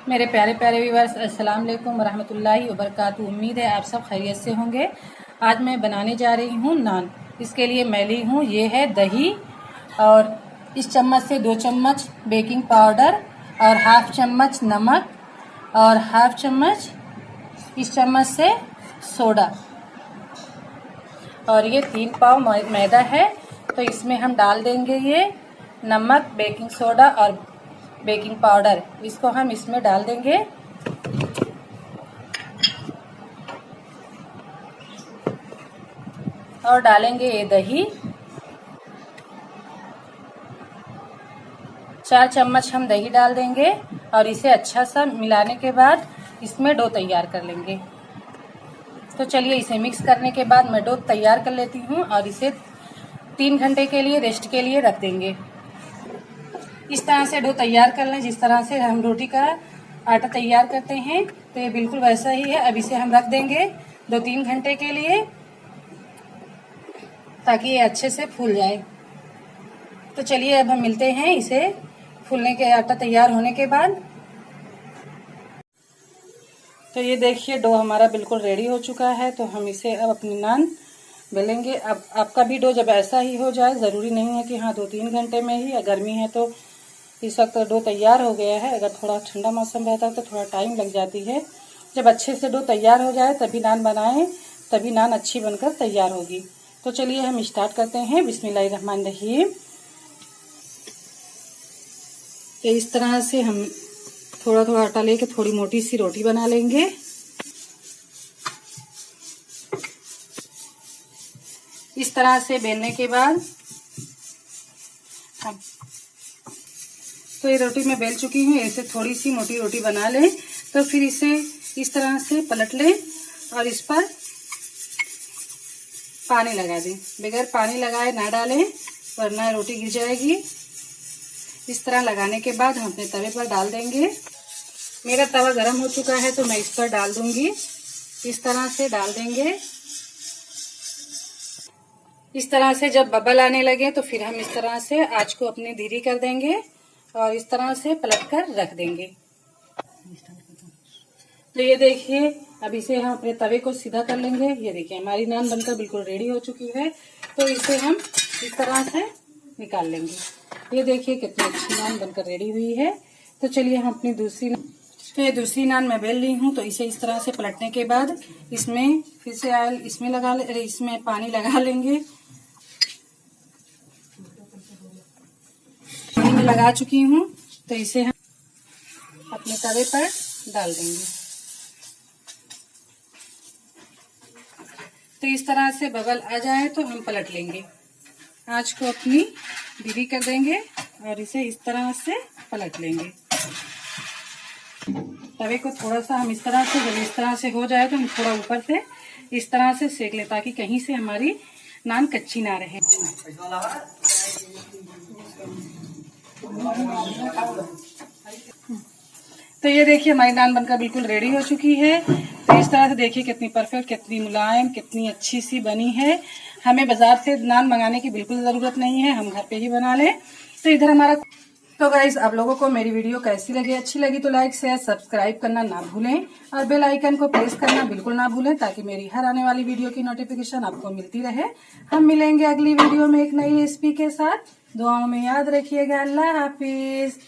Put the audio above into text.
मेरे प्यारे प्यारे व्यूअर्स, अस्सलाम वालेकुम रहमतुल्लाहि व बरकातुहू। उम्मीद है आप सब खैरियत से होंगे। आज मैं बनाने जा रही हूँ नान। इसके लिए मैं ली हूँ ये है दही, और इस चम्मच से 2 चम्मच बेकिंग पाउडर, और हाफ चम्मच नमक, और हाफ चम्मच इस चम्मच से सोडा, और ये 3 पाव मैदा है। तो इसमें हम डाल देंगे ये नमक, बेकिंग सोडा और बेकिंग पाउडर। इसको हम इसमें डाल देंगे। और डालेंगे ये दही। 4 चम्मच हम दही डाल देंगे, और इसे अच्छा सा मिलाने के बाद इसमें डो तैयार कर लेंगे। तो चलिए, इसे मिक्स करने के बाद मैं डो तैयार कर लेती हूँ, और इसे 3 घंटे के लिए रेस्ट के लिए रख देंगे। इस तरह से डो तैयार कर लें, जिस तरह से हम रोटी का आटा तैयार करते हैं। तो ये बिल्कुल वैसा ही है। अब इसे हम रख देंगे 2-3 घंटे के लिए, ताकि ये अच्छे से फूल जाए। तो चलिए, अब हम मिलते हैं इसे फूलने के आटा तैयार होने के बाद। तो ये देखिए, डो हमारा बिल्कुल रेडी हो चुका है। तो हम इसे अब अपनी नान बेलेंगे। अब आपका भी डो जब ऐसा ही हो जाए, ज़रूरी नहीं है कि हाँ 2-3 घंटे में ही। गर्मी है तो इस वक्त डो तैयार हो गया है। अगर थोड़ा ठंडा मौसम रहता है तो थोड़ा टाइम लग जाती है। जब अच्छे से डो तैयार हो जाए तभी नान बनाएं, तभी नान अच्छी बनकर तैयार होगी। तो चलिए, हम स्टार्ट करते हैं। बिस्मिल्लाहिर्रहमानिर्रहीम। तो इस तरह से हम थोड़ा थोड़ा आटा लेके थोड़ी मोटी सी रोटी बना लेंगे। इस तरह से बेलने के बाद हम तो ये रोटी मैं बेल चुकी हूँ। ऐसे थोड़ी सी मोटी रोटी बना लें। तो फिर इसे इस तरह से पलट लें, और इस पर पानी लगा दें। बगैर पानी लगाए ना डालें, वरना रोटी गिर जाएगी। इस तरह लगाने के बाद हम अपने तवे पर डाल देंगे। मेरा तवा गर्म हो चुका है, तो मैं इस पर डाल दूंगी। इस तरह से डाल देंगे। इस तरह से जब बबल आने लगे तो फिर हम इस तरह से आंच को अपनी धीरे कर देंगे, और इस तरह से पलट कर रख देंगे। तो ये देखिए, अब इसे हम अपने तवे को सीधा कर लेंगे। ये देखिए, हमारी नान बनकर बिल्कुल रेडी हो चुकी है। तो इसे हम इस तरह से निकाल लेंगे। ये देखिए, कितनी अच्छी नान बनकर रेडी हुई है। तो चलिए, हम अपनी दूसरी नान मैं बेल ली हूँ। तो इसे इस तरह से पलटने के बाद इसमें फिर से ऑयल इसमें पानी लगा लेंगे। पानी में लगा चुकी हूँ। तो इसे हम अपने तवे पर डाल देंगे। तो इस तरह से बबल आ जाए तो हम पलट लेंगे। आंच को अपनी धीमी कर देंगे, और इसे इस तरह से पलट लेंगे। तवे को थोड़ा सा हम इस तरह से, जब इस तरह से हो जाए तो हम थोड़ा ऊपर से इस तरह से सेक ले, ताकि कहीं से हमारी नान कच्ची ना रहे। तो ये देखिए, हमारी नान बनकर बिल्कुल रेडी हो चुकी है। तो इस तरह से देखिए, कितनी परफेक्ट, कितनी मुलायम, कितनी अच्छी सी बनी है। हमें बाजार से नान मंगाने की बिल्कुल ज़रूरत नहीं है, हम घर पे ही बना लें। तो इधर हमारा तो गाइस, आप लोगों को मेरी वीडियो कैसी लगी? अच्छी लगी तो लाइक शेयर सब्सक्राइब करना ना भूलें, और बेल आइकन को प्रेस करना बिल्कुल ना भूलें, ताकि मेरी हर आने वाली वीडियो की नोटिफिकेशन आपको मिलती रहे। हम मिलेंगे अगली वीडियो में एक नई रेसिपी के साथ। दुआओं में याद रखिएगा। अल्लाह हाफिज।